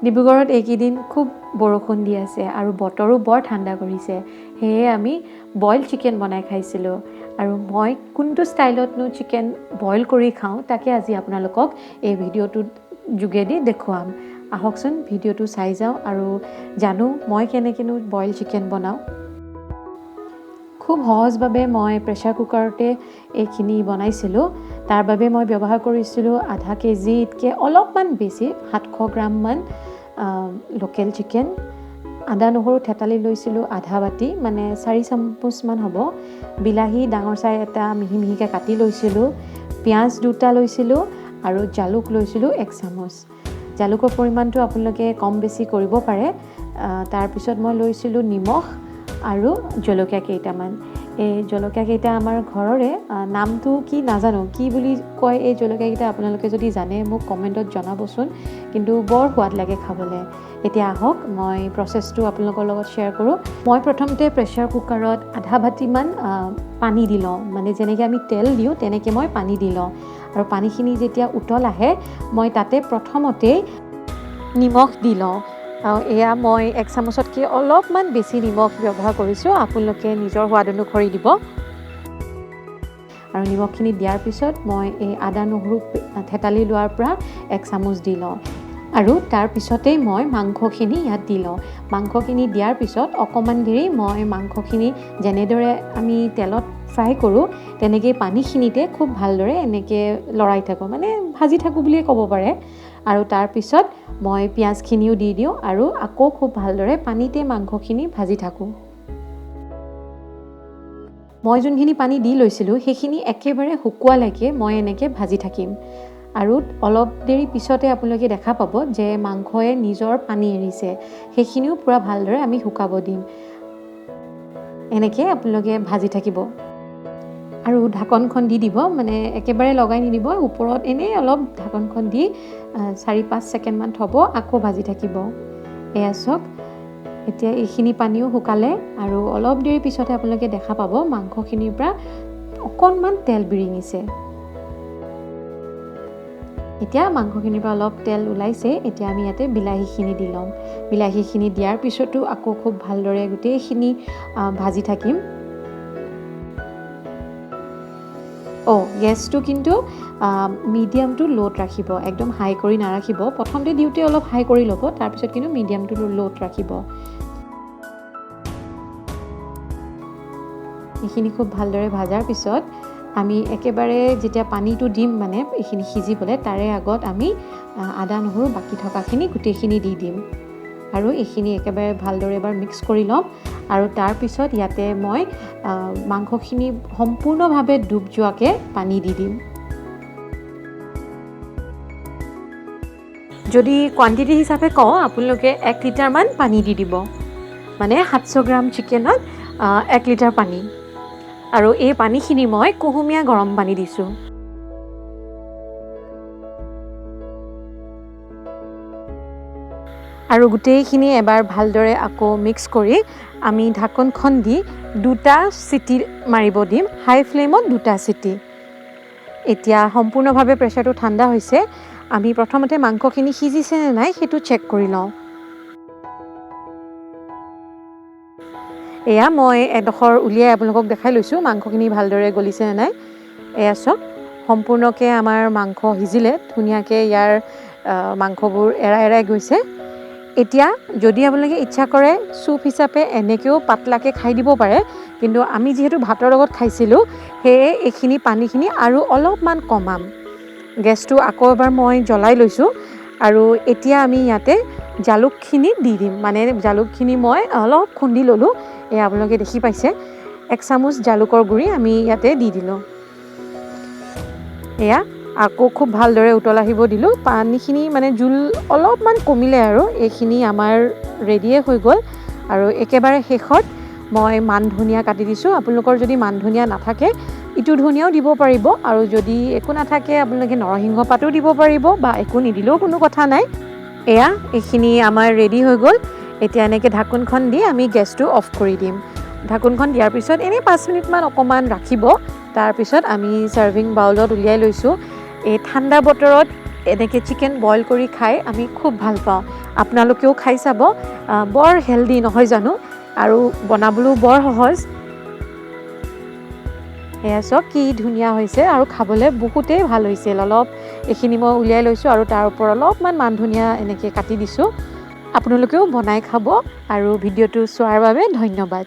ডিব্ৰুগড়ত এইকেইদিন খুব বৰষুণ দি আছে আৰু বতৰো বৰ ঠাণ্ডা কৰিছে। সেয়ে আমি বইল চিকেন বনাই খাইছিলোঁ। আৰু মই কোনটো ষ্টাইলতনো চিকেন বইল কৰি খাওঁ তাকে আজি আপোনালোকক এই ভিডিঅ'টোৰ যোগেদি দেখুৱাম। আহকচোন ভিডিঅ'টো চাই যাওঁ আৰু জানো মই কেনেকৈনো বইল চিকেন বনাওঁ। খুব সহজভাৱে মই প্ৰেছাৰ কুকাৰতে এইখিনি বনাইছিলোঁ। তাৰ বাবে মই ব্যৱহাৰ কৰিছিলোঁ আধা কেজিতকৈ অলপমান বেছি 700 গ্ৰামমান লোকেল চিকেন। আদা নহৰু থেতালি লৈছিলোঁ আধা বাতি, মানে 4 চামুচমান হ'ব। বিলাহী ডাঙৰ চাই এটা মিহি মিহিকৈ কাটি লৈছিলোঁ। পিঁয়াজ 2টা লৈছিলোঁ আৰু জালুক লৈছিলোঁ 1 চামুচ। জালুকৰ পৰিমাণটো আপোনালোকে কম বেছি কৰিব পাৰে। তাৰপিছত মই লৈছিলোঁ নিমখ আৰু জলকীয়া কেইটামান। এই জলকীয়াকেইটা আমাৰ ঘৰৰে, নামটো কি নাজানো, কি বুলি কয় এই জলকীয়াকেইটা আপোনালোকে যদি জানে মোক কমেণ্টত জনাবচোন, কিন্তু বৰ সোৱাদ লাগে খাবলৈ। এতিয়া আহক মই প্ৰচেছটো আপোনালোকৰ লগত শ্বেয়াৰ কৰোঁ। মই প্ৰথমতে প্ৰেছাৰ কুকাৰত আধা বাতিমান পানী দি লওঁ, মানে যেনেকৈ আমি তেল দিওঁ তেনেকৈ মই পানী দি লওঁ। আৰু পানীখিনি যেতিয়া উতল আহে মই তাতে প্ৰথমতেই নিমখ দি লওঁ। এয়া মই 1 চামুচতকৈ অলপমান বেছি নিমখ ব্যৱহাৰ কৰিছোঁ, আপোনালোকে নিজৰ সোৱাদ অনুসৰি দিব। আৰু নিমখখিনি দিয়াৰ পিছত মই এই আদা নহৰু থেতালি লোৱাৰ পৰা 1 চামুচ দি লওঁ। আৰু তাৰপিছতেই মই মাংসখিনি ইয়াত দি লওঁ। মাংসখিনি দিয়াৰ পিছত অকণমান দেৰি মই মাংসখিনি যেনেদৰে আমি তেলত ফ্ৰাই কৰোঁ তেনেকৈ পানীখিনিতে খুব ভালদৰে এনেকৈ লৰাই থাকোঁ, মানে ভাজি থাকোঁ বুলিয়ে ক'ব পাৰে। আৰু তাৰপিছত মই পিঁয়াজখিনিও দি দিওঁ আৰু আকৌ খুব ভালদৰে পানীতে মাংসখিনি ভাজি থাকোঁ। মই যোনখিনি পানী দি লৈছিলোঁ সেইখিনি একেবাৰে শুকোৱালৈকে মই এনেকৈ ভাজি থাকিম। আৰু অলপ দেৰি পিছতে আপোনালোকে দেখা পাব যে মাংসয়ে নিজৰ পানী এৰিছে, সেইখিনিও পূৰা ভালদৰে আমি শুকাব দিম। এনেকৈ আপোনালোকে ভাজি থাকিব আৰু ঢাকনখন দি দিব, মানে একেবাৰে লগাই নিদিব, ওপৰত এনেই অলপ ঢাকনখন দি 4-5 ছেকেণ্ডমান থ'ব, আকৌ ভাজি থাকিব। এয়া চাওক, এতিয়া এইখিনি পানীও শুকালে আৰু অলপ দেৰি পিছতে আপোনালোকে দেখা পাব মাংসখিনিৰ পৰা অকণমান তেল বিৰিঙিছে। এতিয়া মাংসখিনিৰ পৰা অলপ তেল ওলাইছে। এতিয়া আমি ইয়াতে বিলাহীখিনি দি ল'ম। বিলাহীখিনি দিয়াৰ পিছতো আকৌ খুব ভালদৰে গোটেইখিনি ভাজি থাকিম। গেছটো কিন্তু মিডিয়াম টু ল'ত ৰাখিব, একদম হাই কৰি নাৰাখিব। প্ৰথমতে দিওঁতে অলপ হাই কৰি ল'ব, তাৰপিছত কিন্তু মিডিয়াম টু ল'ত ৰাখিব। এইখিনি খুব ভালদৰে ভাজাৰ পিছত আমি একেবাৰে যেতিয়া পানীটো দিম, মানে এইখিনি সিজিবলৈ, তাৰে আগত আমি আদা নহৰু বাকি থকাখিনি গোটেইখিনি দি দিম। আৰু এইখিনি একেবাৰে ভালদৰে এবাৰ মিক্স কৰি ল'ম। আৰু তাৰপিছত ইয়াতে মই মাংসখিনি সম্পূৰ্ণভাৱে ডুব যোৱাকৈ পানী দি দিম। যদি কোৱান্টিটি হিচাপে কওঁ আপোনালোকে 1 লিটাৰমান পানী দি দিব, মানে 700 গ্ৰাম চিকেনত 1 লিটাৰ পানী। আৰু এই পানীখিনি মই কুহুমীয়া গৰম পানী দিছোঁ। আৰু গোটেইখিনি এবাৰ ভালদৰে আকৌ মিক্স কৰি আমি ঢাকনখন দি 2টা চিটি মাৰিব দিম, হাই ফ্লেমত 2টা চিটি। এতিয়া সম্পূৰ্ণভাৱে প্ৰেছাৰটো ঠাণ্ডা হৈছে। আমি প্ৰথমতে মাংসখিনি সিজিছে নে নাই সেইটো চেক কৰি লওঁ। এয়া মই এডোখৰ উলিয়াই আপোনালোকক দেখাই লৈছোঁ মাংসখিনি ভালদৰে গলিছে নে নাই। এয়া চাওক, সম্পূৰ্ণকৈ আমাৰ মাংস সিজিলে, ধুনীয়াকৈ ইয়াৰ মাংসবোৰ এৰাই গৈছে। এতিয়া যদি আপোনালোকে ইচ্ছা কৰে চুপ হিচাপে এনেকৈও পাতলাকৈ খাই দিব পাৰে, কিন্তু আমি যিহেতু ভাতৰ লগত খাইছিলোঁ সেয়ে এইখিনি পানীখিনি আৰু অলপমান কমাম। গেছটো আকৌ এবাৰ মই জ্বলাই লৈছোঁ। আৰু এতিয়া আমি ইয়াতে জালুকখিনি দি দিম, মানে জালুকখিনি মই অলপ খুন্দি ল'লোঁ। এয়া আপোনালোকে দেখি পাইছে, 1 চামুচ জালুকৰ গুড়ি আমি ইয়াতে দি দিলোঁ। এয়া আকৌ খুব ভালদৰে উতল আহিব দিলোঁ। পানীখিনি মানে জোল অলপমান কমিলে আৰু এইখিনি আমাৰ ৰেডিয়ে হৈ গ'ল। আৰু একেবাৰে শেষত মই মান ধনিয়া কাটি দিছোঁ। আপোনালোকৰ যদি মান ধনিয়া নাথাকে ইটো ধনিয়াও দিব পাৰিব, আৰু যদি একো নাথাকে আপোনালোকে নৰসিংহ পাতো দিব পাৰিব, বা একো নিদিলেও কোনো কথা নাই। এয়া এইখিনি আমাৰ ৰেডি হৈ গ'ল। এতিয়া এনেকৈ ঢাকোনখন দি আমি গেছটো অফ কৰি দিম। ঢাকোনখন দিয়াৰ পিছত এনেই 5 মিনিটমান অকণমান ৰাখিব। তাৰপিছত আমি ছাৰ্ভিং বাউলত উলিয়াই লৈছোঁ। এই ঠাণ্ডা বতৰত এনেকৈ চিকেন বইল কৰি খাই আমি খুব ভাল পাওঁ। আপোনালোকেও খাই চাব, বৰ হেল্ডি নহয় জানো, আৰু বনাবলৈও বৰ সহজ। এয়া চব কি ধুনীয়া হৈছে আৰু খাবলৈ বহুতেই ভাল হৈছিল। অলপ এইখিনি মই উলিয়াই লৈছোঁ আৰু তাৰ ওপৰত অলপমান মান ধনিয়া এনেকৈ কাটি দিছোঁ। আপোনালোকেও বনাই খাব আৰু ভিডিঅ'টো চোৱাৰ বাবে ধন্যবাদ।